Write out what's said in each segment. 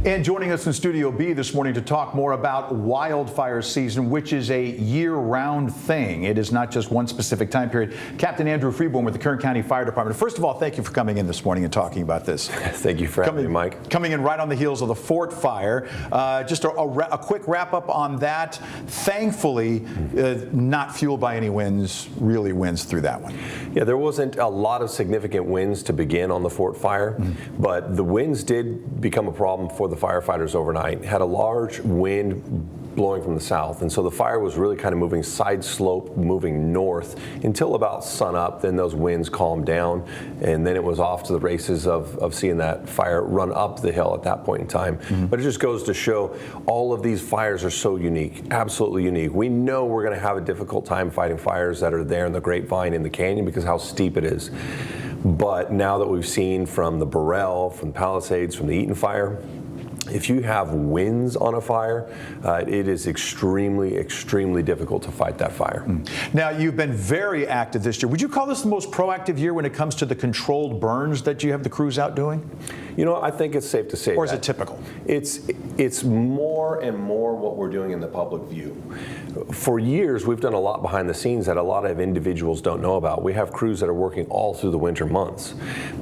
And joining us in Studio B this morning to talk more about wildfire season, which is a year-round thing. It is not just one specific time period. Captain Andrew Freeborn with the Kern County Fire Department. First of all, thank you for coming in this morning and talking about this. Thank you for having me, Mike. Coming in right on the heels of the Fort Fire. Just a quick wrap-up on that. Thankfully, not fueled by any winds, really winds through that one. Yeah, there wasn't a lot of significant winds to begin on the Fort Fire, but the winds did become a problem for the firefighters overnight. Had a large wind blowing from the south, and so the fire was really kind of moving side slope, moving north until about sunup. Then those winds calmed down, and then it was off to the races of seeing that fire run up the hill at that point in time. But it just goes to show all of these fires are so unique, absolutely unique. We know we're going to have a difficult time fighting fires that are there in the grapevine in the canyon because how steep it is. But now that we've seen from the Burrell, from the Palisades, from the Eaton fire, if you have winds on a fire, it is extremely, extremely difficult to fight that fire. Now, you've been very active this year. Would you call this the most proactive year when it comes to the controlled burns that you have the crews out doing? You know, I think it's safe to say Or is it typical? It's more and more what we're doing in the public view. For years, we've done a lot behind the scenes that a lot of individuals don't know about. We have crews that are working all through the winter months.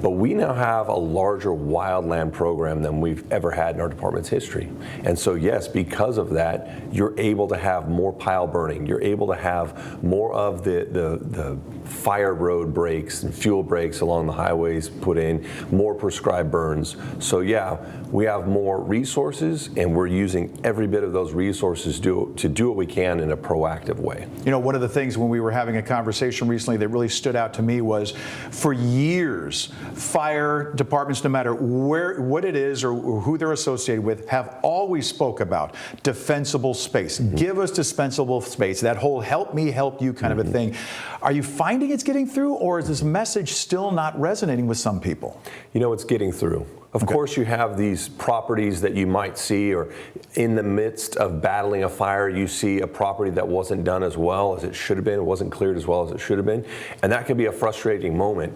But we now have a larger wildland program than we've ever had in our department's history. And so yes, because of that, you're able to have more pile burning. You're able to have more of the fire road breaks and fuel breaks along the highways put in, more prescribed burns. So yeah, we have more resources, and we're using every bit of those resources to do what we can in a proactive way. You know, one of the things when we were having a conversation recently that really stood out to me was, for years, fire departments, no matter what it is or who they're associated with, have always spoke about defensible space. Give us dispensable space, that whole help me help you kind of a thing. Are you finding it's getting through, or is this message still not resonating with some people? You know, it's getting through. Of course, you have these properties that you might see, or in the midst of battling a fire, you see a property that wasn't done as well as it should have been, it wasn't cleared as well as it should have been, and that can be a frustrating moment.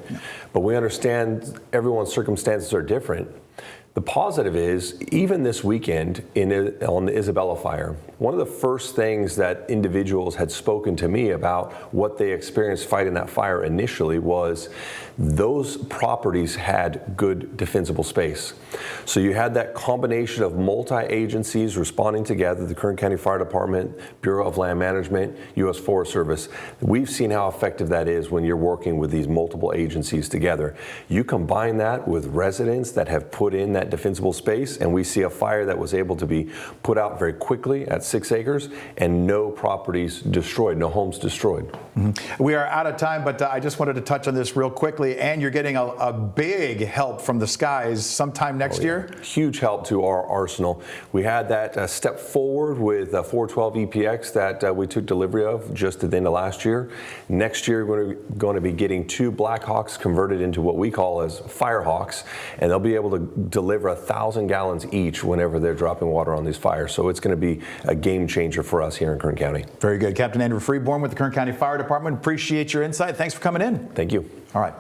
But we understand everyone's circumstances are different. The positive is, even this weekend on the Isabella fire, one of the first things that individuals had spoken to me about what they experienced fighting that fire initially was those properties had good defensible space. So you had that combination of multi-agencies responding together, the Kern County Fire Department, Bureau of Land Management, U.S. Forest Service. We've seen how effective that is when you're working with these multiple agencies together. You combine that with residents that have put in that defensible space, and we see a fire that was able to be put out very quickly at 6 acres and no properties destroyed, no homes destroyed. We are out of time, but I just wanted to touch on this real quickly. And you're getting a big help from the skies sometime next year? Huge help to our arsenal. We had that step forward with 412 EPX that we took delivery of just at the end of last year. Next year, we're going to be getting 2 Blackhawks converted into what we call as Firehawks, and they'll be able to deliver 1,000 gallons each whenever they're dropping water on these fires. So it's going to be a game changer for us here in Kern County. Very good. Captain Andrew Freeborn with the Kern County Fire Department. Appreciate your insight. Thanks for coming in. Thank you. All right.